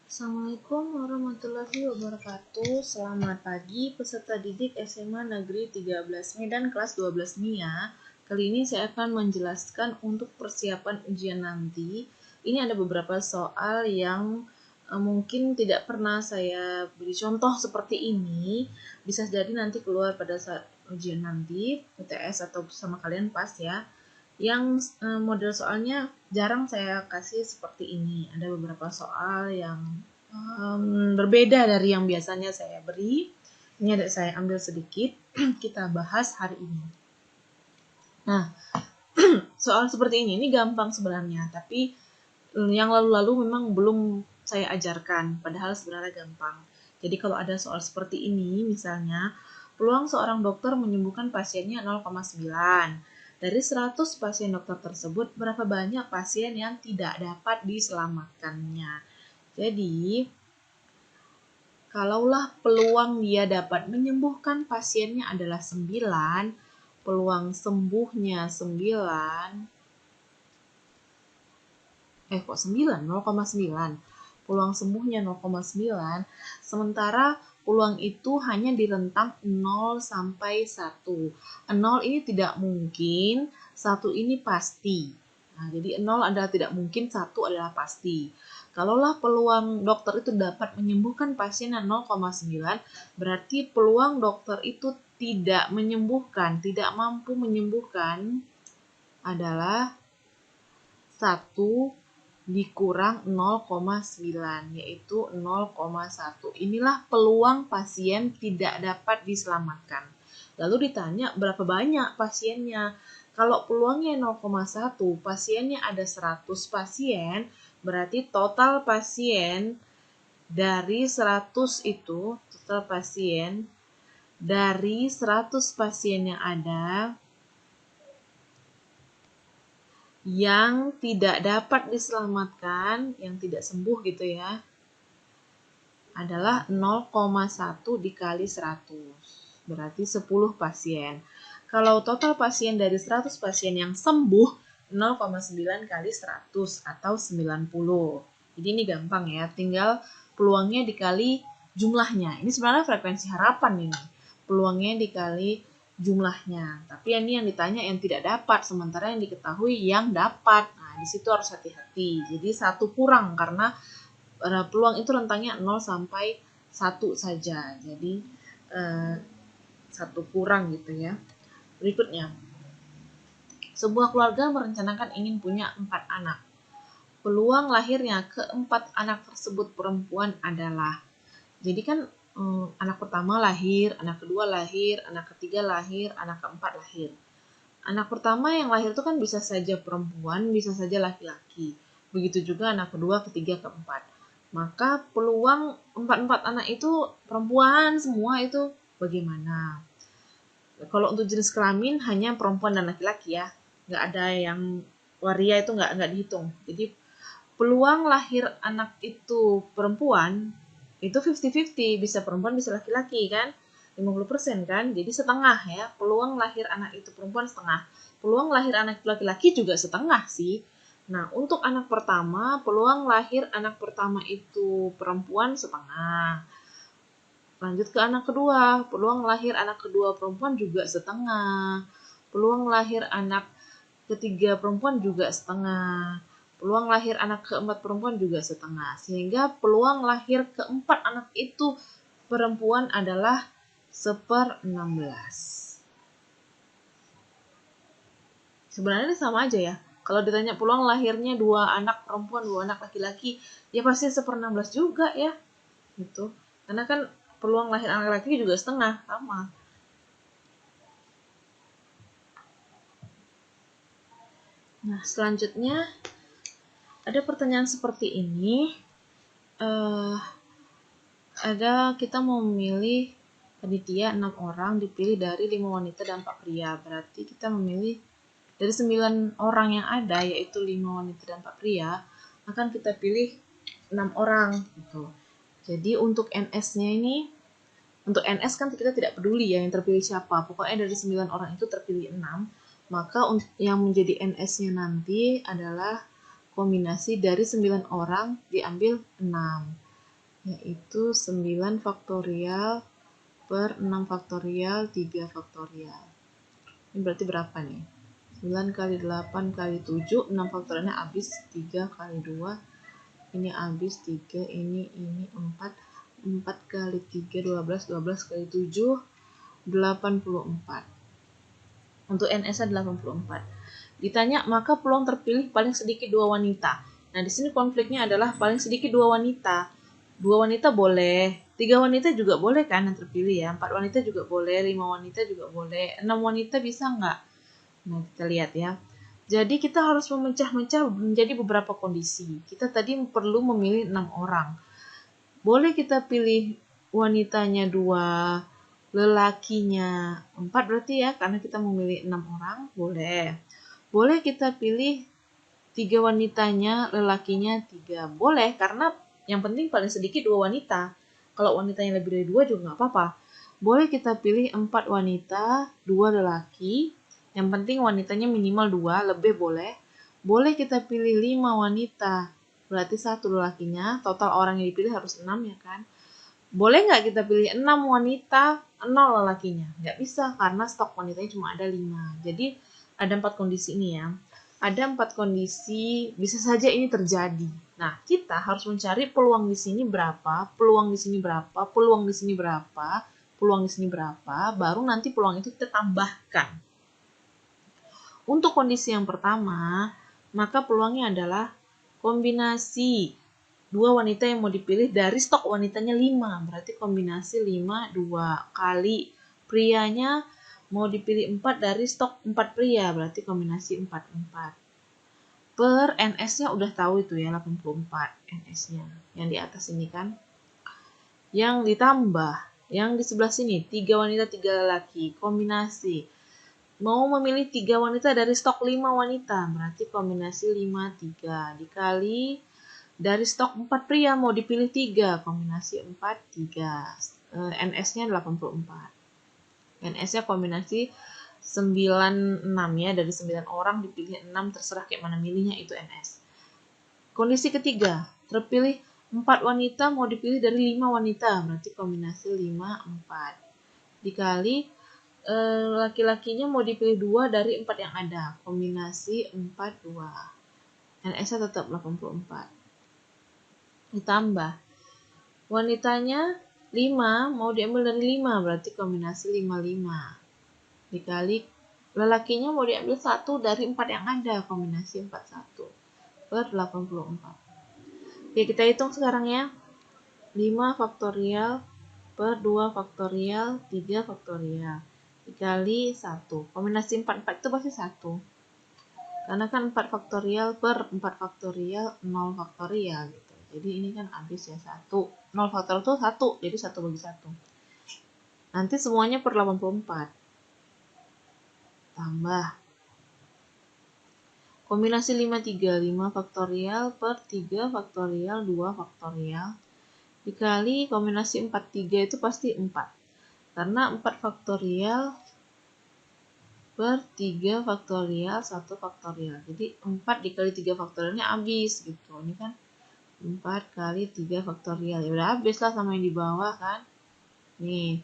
Assalamualaikum warahmatullahi wabarakatuh. Selamat pagi peserta didik SMA Negeri 13 Medan kelas 12 MIA. Kali ini saya akan menjelaskan untuk persiapan ujian nanti. Ini ada beberapa soal yang mungkin tidak pernah saya beri contoh seperti ini. Bisa jadi nanti keluar pada saat ujian nanti, UTS atau sama kalian pas ya. Yang model soalnya jarang saya kasih seperti ini. Ada beberapa soal yang berbeda dari yang biasanya saya beri. Ini ada saya ambil sedikit, kita bahas hari ini. Nah, soal seperti ini gampang sebenarnya, tapi yang lalu-lalu memang belum saya ajarkan, padahal sebenarnya gampang. Jadi kalau ada soal seperti ini, misalnya, peluang seorang dokter menyembuhkan pasiennya 0,9. Dari 100 pasien dokter tersebut, berapa banyak pasien yang tidak dapat diselamatkannya? Jadi, kalaulah peluang dia dapat menyembuhkan pasiennya adalah 9, peluang sembuhnya 9, 0,9. Peluang sembuhnya 0,9, sementara peluang itu hanya di rentang 0 sampai 1. 0 ini tidak mungkin, 1 ini pasti. Nah, jadi 0 adalah tidak mungkin, 1 adalah pasti. Kalaulah peluang dokter itu dapat menyembuhkan pasien 0,9, berarti peluang dokter itu tidak menyembuhkan, tidak mampu menyembuhkan adalah 1 dikurang 0,9, yaitu 0,1. Inilah peluang pasien tidak dapat diselamatkan. Lalu ditanya berapa banyak pasiennya. Kalau peluangnya 0,1, pasiennya ada 100 pasien, berarti total pasien dari 100 itu, total pasien dari 100 pasien yang ada, yang tidak dapat diselamatkan, yang tidak sembuh gitu ya, adalah 0,1 dikali 100. Berarti 10 pasien. Kalau total pasien dari 100 pasien yang sembuh, 0,9 kali 100 atau 90. Jadi ini gampang ya, tinggal peluangnya dikali jumlahnya. Ini sebenarnya frekuensi harapan ini. Peluangnya dikali jumlahnya. Tapi ini yang ditanya yang tidak dapat, sementara yang diketahui yang dapat. Nah, di situ harus hati-hati. Jadi 1 kurang karena peluang itu rentangnya 0 sampai 1 saja. Jadi 1 kurang gitu ya. Berikutnya, sebuah keluarga merencanakan ingin punya 4 anak. Peluang lahirnya keempat anak tersebut perempuan adalah, jadi kan anak pertama lahir, anak kedua lahir, anak ketiga lahir, anak keempat lahir. Anak pertama yang lahir itu kan bisa saja perempuan, bisa saja laki-laki. Begitu juga anak kedua, ketiga, keempat. Maka peluang 4 anak itu perempuan semua itu bagaimana? Kalau untuk jenis kelamin hanya perempuan dan laki-laki ya. Nggak ada yang waria, itu nggak dihitung. Jadi peluang lahir anak itu perempuan itu 50-50, bisa perempuan bisa laki-laki kan, 50% kan, jadi setengah ya, peluang lahir anak itu perempuan setengah, peluang lahir anak laki-laki juga setengah sih. Nah, untuk anak pertama, peluang lahir anak pertama itu perempuan setengah. Lanjut ke anak kedua, peluang lahir anak kedua perempuan juga setengah, peluang lahir anak ketiga perempuan juga setengah, peluang lahir anak keempat perempuan juga setengah, sehingga peluang lahir keempat anak itu perempuan adalah 1/16. Sebenarnya sama aja ya. Kalau ditanya peluang lahirnya 2 anak perempuan, 2 anak laki-laki, ya pasti 1/16 juga ya. Gitu. Karena kan peluang lahir anak laki-laki juga setengah, sama. Nah, selanjutnya ada pertanyaan seperti ini. Kita mau memilih panitia 6 orang, dipilih dari 5 wanita dan 4 pria. Berarti kita memilih dari 9 orang yang ada, yaitu 5 wanita dan 4 pria, akan kita pilih 6 orang gitu. Jadi untuk NS-nya ini, untuk NS kan kita tidak peduli ya yang terpilih siapa. Pokoknya dari 9 orang itu terpilih 6. Maka yang menjadi NS-nya nanti adalah kombinasi dari 9 orang diambil 6. yaitu 9 faktorial per 6 faktorial 3 faktorial. Ini berarti berapa nih? 9 kali 8 kali 7, 6 faktorialnya habis 3 kali 2, ini habis 3, ini 4, 4 kali 3 12, 12 kali 7 84. Untuk NS-nya 84. Ditanya, maka peluang terpilih paling sedikit 2 wanita. Nah, di sini konfliknya adalah paling sedikit 2 wanita. 2 wanita boleh, 3 wanita juga boleh kan yang terpilih ya. 4 wanita juga boleh, 5 wanita juga boleh, 6 wanita bisa nggak? Nah, kita lihat ya. Jadi kita harus memecah-mecah menjadi beberapa kondisi. Kita tadi perlu memilih 6 orang. Boleh kita pilih wanitanya 2, lelakinya 4 berarti ya, karena kita memilih 6 orang, boleh. Boleh kita pilih 3 wanitanya, lelakinya 3. Boleh, karena yang penting paling sedikit 2 wanita. Kalau wanitanya lebih dari 2 juga nggak apa-apa. Boleh kita pilih 4 wanita, 2 lelaki. Yang penting wanitanya minimal 2, lebih boleh. Boleh kita pilih 5 wanita, berarti 1 lelakinya. Total orang yang dipilih harus 6 ya kan. Boleh nggak kita pilih 6 wanita, 0 lelakinya? Nggak bisa, karena stok wanitanya cuma ada 5. Jadi ada 4 kondisi ini ya. Ada 4 kondisi, bisa saja ini terjadi. Nah, kita harus mencari peluang di sini berapa, peluang di sini berapa, peluang di sini berapa, peluang di sini berapa, baru nanti peluang itu kita tambahkan. Untuk kondisi yang pertama, maka peluangnya adalah kombinasi 2 wanita yang mau dipilih dari stok wanitanya 5. Berarti kombinasi 5, 2 kali prianya mau dipilih 4 dari stok 4 pria, berarti kombinasi 4, 4. Per NS-nya udah tahu itu ya, 84 NS-nya. Yang di atas ini kan. Yang ditambah, yang di sebelah sini, 3 wanita, 3 lelaki, kombinasi. Mau memilih 3 wanita dari stok 5 wanita, berarti kombinasi 5, 3. Dikali dari stok 4 pria mau dipilih 3, kombinasi 4, 3. NS-nya 84. NS-nya kombinasi 96 ya, dari 9 orang dipilih 6, terserah kayak mana milihnya, itu NS. Kondisi ketiga, terpilih 4 wanita mau dipilih dari 5 wanita, berarti kombinasi 5, 4. Dikali laki-lakinya mau dipilih 2 dari 4 yang ada, kombinasi 4, 2. NS-nya tetap 84. Ditambah wanitanya 5 mau diambil dari 5, berarti kombinasi 5, 5. Dikali lelakinya mau diambil 1 dari 4 yang ada, kombinasi 4, 1 per 84. Oke, kita hitung sekarang ya. 5 faktorial per 2 faktorial 3 faktorial dikali 1. Kombinasi 4, 4 itu pasti 1. Karena kan 4 faktorial per 4 faktorial 0 faktorial gitu. Jadi ini kan habis ya 1. 0 faktorial itu 1, jadi 1 bagi 1. Nanti semuanya per 84. Tambah. Kombinasi 5, 3. 5 faktorial per 3 faktorial 2 faktorial. Dikali kombinasi 4, 3 itu pasti 4. Karena 4 faktorial per 3 faktorial 1 faktorial. Jadi 4 dikali 3 faktorialnya habis gitu. Ini kan 4 kali 3 faktorial. Ya udah habis lah sama yang di bawah kan. Nih.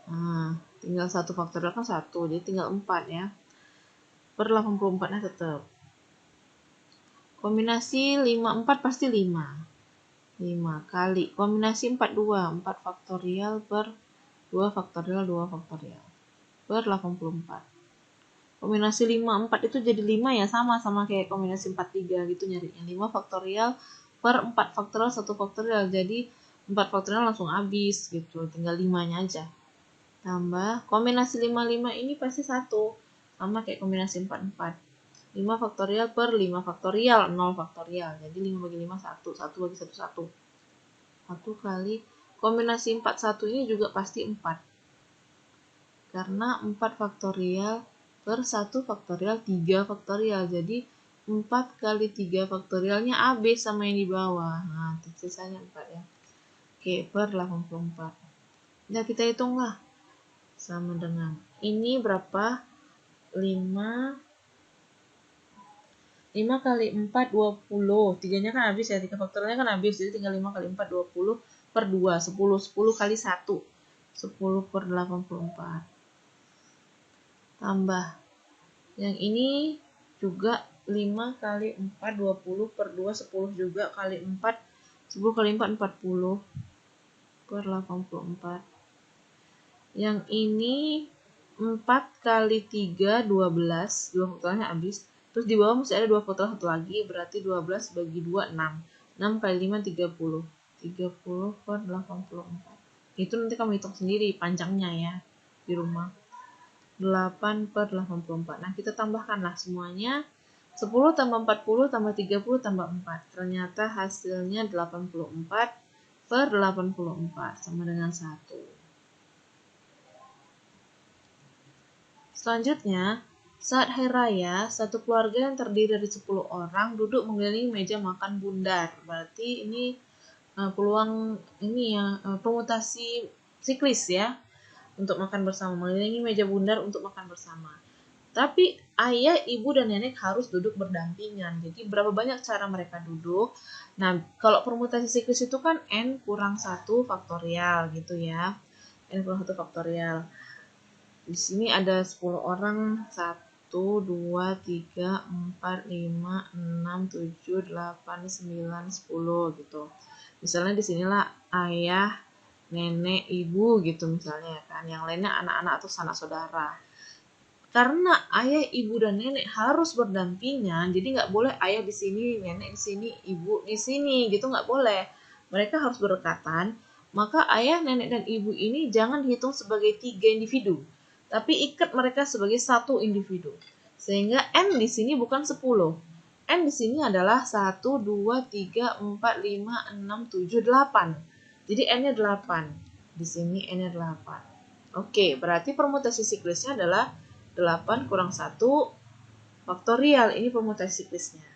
Nah, tinggal 1 faktorial kan 1. Jadi tinggal 4 ya. Per 84-nya tetap. Kombinasi 5, 4 pasti 5. 5 kali. Kombinasi 4, 2. 4 faktorial per 2 faktorial 2 faktorial. Per 84. Kombinasi 5, 4 itu jadi 5 ya, sama kayak kombinasi 4, 3 gitu nyarinya. 5 faktorial per 4 faktorial 1 faktorial. Jadi 4 faktorial langsung habis gitu, tinggal 5-nya aja. Tambah kombinasi 5, 5 ini pasti 1. Sama kayak kombinasi 4, 4. 5 faktorial per 5 faktorial 0 faktorial. Jadi 5 bagi 5 1, 1 bagi 1 1. 1 kali kombinasi 4, 1 ini juga pasti 4. Karena 4 faktorial per 1 faktorial 3 faktorial. Jadi 4 kali 3 faktorialnya habis sama yang di bawah. Nah, sisanya 4 ya. Oke, per 84. Nah, kita hitung lah. Sama dengan ini berapa? 5 5 kali 4, 20. 3-nya kan habis ya, 3 faktorialnya kan habis. Jadi tinggal 5 kali 4, 20 per 2, 10. 10 kali 1, 10 per 84. Tambah. Yang ini juga 5 kali 4, 20 per 2, 10 juga kali 4. 10 kali 4, 40 per 84. Yang ini 4 kali 3, 12. 2 faktorialnya habis. Terus di bawah masih ada 2 faktorial satu lagi. Berarti 12 bagi 2, 6. 6 kali 5, 30. 30 per 84. Itu nanti kamu hitung sendiri panjangnya ya di rumah. 8 per 84. Nah, kita tambahkanlah semuanya. 10 tambah 40 tambah 30 tambah 4. Ternyata hasilnya 84 per 84 sama dengan 1. Selanjutnya, saat hari raya, satu keluarga yang terdiri dari 10 orang duduk mengelilingi meja makan bundar. Berarti ini peluang ini ya, permutasi siklis ya, untuk makan bersama, mengelilingi meja bundar untuk makan bersama. Tapi ayah, ibu, dan nenek harus duduk berdampingan. Jadi berapa banyak cara mereka duduk? Nah, kalau permutasi siklis itu kan n kurang 1 faktorial gitu ya. N kurang 1 faktorial. Di sini ada 10 orang, 1, 2, 3, 4, 5, 6, 7, 8, 9, 10 gitu. Misalnya di sinilah ayah, nenek, ibu gitu misalnya kan. Yang lainnya anak-anak atau sanak saudara. Karena ayah, ibu, dan nenek harus berdampingan, jadi nggak boleh ayah di sini, nenek di sini, ibu di sini gitu, nggak boleh. Mereka harus berdekatan. Maka ayah, nenek, dan ibu ini jangan dihitung sebagai 3 individu, tapi ikat mereka sebagai 1 individu. Sehingga N di sini bukan 10. N di sini adalah 1, 2, 3, 4, 5, 6, 7, 8. Jadi N-nya 8. Di sini N-nya 8. Oke, berarti permutasi siklisnya adalah 8 kurang 1 faktorial. Ini permutasi siklisnya.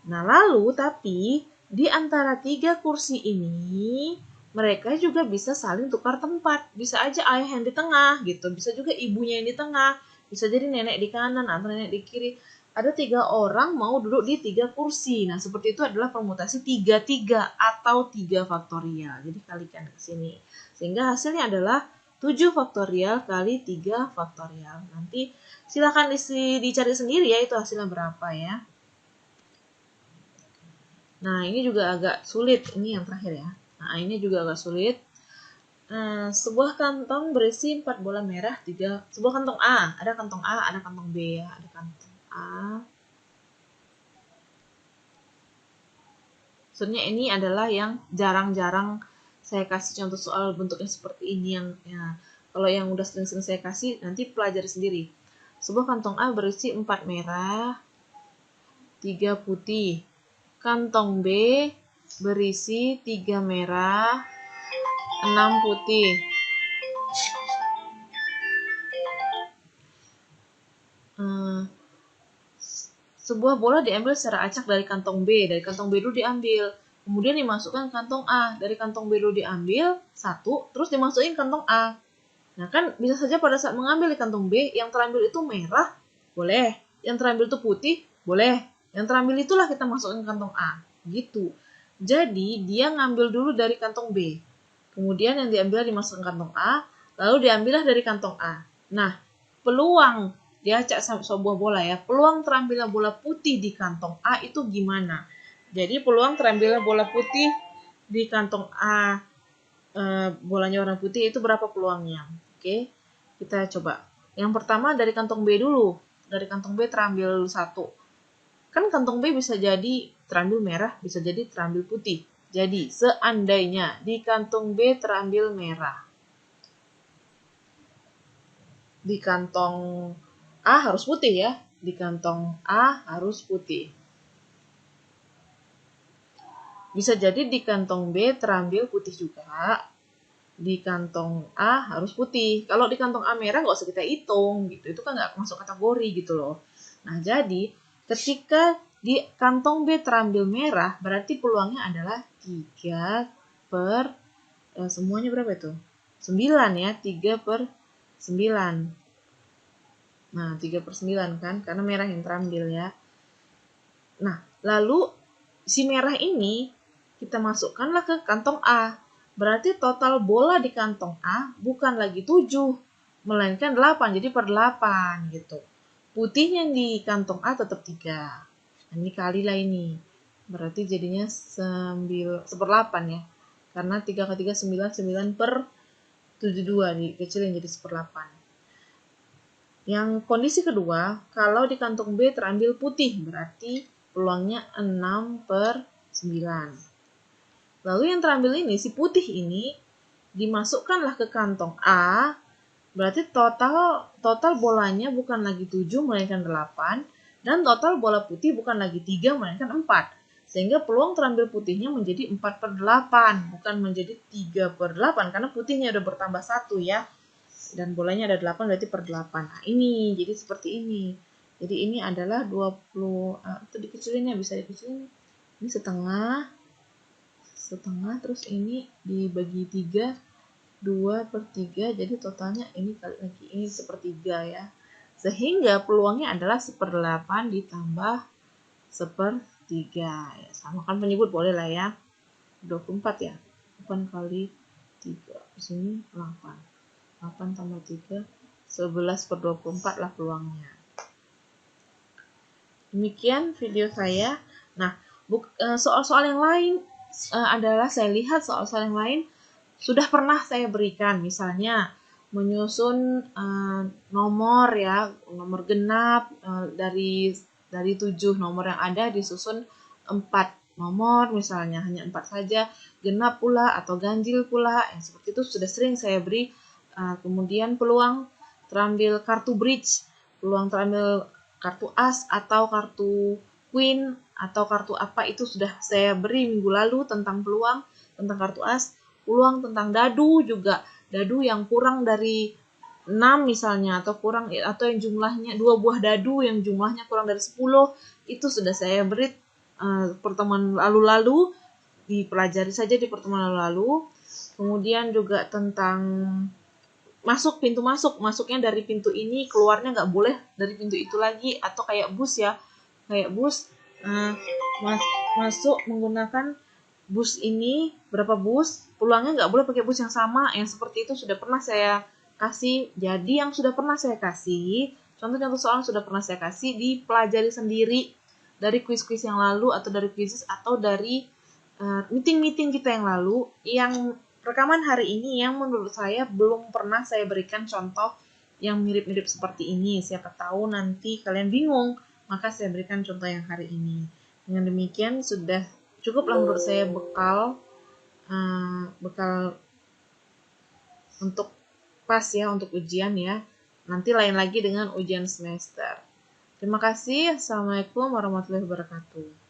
Nah, lalu tapi di antara 3 kursi ini mereka juga bisa saling tukar tempat. Bisa aja ayah yang di tengah gitu, bisa juga ibunya yang di tengah, bisa jadi nenek di kanan atau nenek di kiri. Ada 3 orang mau duduk di 3 kursi. Nah, seperti itu adalah permutasi 3 atau 3 faktorial. Jadi kalikan ke sini. Sehingga hasilnya adalah 7 faktorial kali 3 faktorial. Nanti silakan dicari sendiri ya itu hasilnya berapa ya. Nah, ini juga agak sulit. Ini yang terakhir ya. Nah, ini juga agak sulit. Sebuah kantong berisi 4 bola merah, 3. Sebuah kantong A. Ada kantong A, ada kantong B ya. Ada kantong A. Maksudnya ini adalah yang jarang-jarang saya kasih contoh soal bentuknya seperti ini. Kalau yang udah sering-sering saya kasih, nanti pelajari sendiri. Sebuah kantong A berisi 4 merah, 3 putih. Kantong B berisi 3 merah, 6 putih. Sebuah bola diambil secara acak dari kantong B. Dari kantong B dulu diambil. Kemudian dimasukkan kantong A. Dari kantong B dulu diambil 1, terus dimasukin kantong A. Nah kan bisa saja pada saat mengambil di kantong B, yang terambil itu merah, boleh. Yang terambil itu putih, boleh. Yang terambil itulah kita masukin kantong A. Gitu. Jadi dia ngambil dulu dari kantong B. Kemudian yang diambil dimasukkan kantong A, lalu diambillah dari kantong A. Nah, peluang diacak sebuah bola ya, peluang terambilnya bola putih di kantong A itu gimana? Jadi peluang terambilnya bola putih di kantong A, bolanya warna putih itu berapa peluangnya? Oke, kita coba. Yang pertama dari kantong B dulu. Dari kantong B terambil 1. Kan kantong B bisa jadi terambil merah, bisa jadi terambil putih. Jadi, seandainya di kantong B terambil merah, di kantong A harus putih ya. Di kantong A harus putih. Bisa jadi di kantong B terambil putih juga. Di kantong A harus putih. Kalau di kantong A merah nggak usah kita hitung gitu. Itu kan nggak masuk kategori gitu loh. Nah, jadi ketika di kantong B terambil merah, berarti peluangnya adalah 3 per, semuanya berapa itu? 9 ya, 3 per 9. Nah, 3 per 9 kan, karena merah yang terambil ya. Nah, lalu si merah ini kita masukkanlah ke kantong A. Berarti total bola di kantong A bukan lagi 7, melainkan 8, jadi per 8 gitu. Putihnya di kantong A tetap 3. Nah, ini kalilah ini. Berarti jadinya 1/8 ya. Karena 3 ke 3 9, 9 per 72 dikecilin jadi 1/8. Yang kondisi kedua, kalau di kantong B terambil putih, berarti peluangnya 6/9. Lalu yang terambil ini, si putih ini, dimasukkanlah ke kantong A, berarti total bolanya bukan lagi 7, melainkan 8, dan total bola putih bukan lagi 3, melainkan 4. Sehingga peluang terambil putihnya menjadi 4/8, bukan menjadi 3/8, karena putihnya udah bertambah 1 ya. Dan bolanya ada 8, berarti per 8. Nah, ini, jadi seperti ini. Jadi ini adalah 20, itu dikecilinnya, bisa dikecilin. Ini setengah, terus ini dibagi 3, 2/3, jadi totalnya ini kali lagi, ini 1/3 ya. Sehingga peluangnya adalah 1/8 ditambah 1/3. Ya, samakan penyebut boleh lah ya. 24 ya. 8 kali 3. Di sini 8. 8 tambah 3, 11/24 lah peluangnya. Demikian video saya. Nah, soal-soal yang lain adalah saya lihat soal-soal yang lain sudah pernah saya berikan, misalnya menyusun nomor ya, nomor genap dari 7 nomor yang ada disusun 4 nomor, misalnya hanya 4 saja, genap pula atau ganjil pula, yang seperti itu sudah sering saya beri. Kemudian peluang terambil kartu bridge, peluang terambil kartu as atau kartu queen atau kartu apa, itu sudah saya beri minggu lalu tentang peluang, tentang kartu as. Peluang tentang dadu juga, dadu yang kurang dari 6 misalnya, atau yang jumlahnya 2 buah dadu yang jumlahnya kurang dari 10, itu sudah saya beri pertemuan lalu-lalu, dipelajari saja di pertemuan lalu-lalu. Kemudian juga tentang pintu masuknya dari pintu ini, keluarnya nggak boleh dari pintu itu lagi, atau kayak bus ya, masuk menggunakan bus ini, berapa bus, pulangnya nggak boleh pakai bus yang sama, yang seperti itu sudah pernah saya kasih. Jadi yang sudah pernah saya kasih, contoh-contoh soal sudah pernah saya kasih, dipelajari sendiri dari kuis-kuis yang lalu, atau dari kuis, atau dari meeting-meeting kita yang lalu. Yang rekaman hari ini yang menurut saya belum pernah saya berikan contoh yang mirip-mirip seperti ini. Siapa tahu nanti kalian bingung, maka saya berikan contoh yang hari ini. Dengan demikian sudah cukuplah menurut saya bekal untuk pas ya, untuk ujian ya. Nanti lain lagi dengan ujian semester. Terima kasih. Assalamualaikum warahmatullahi wabarakatuh.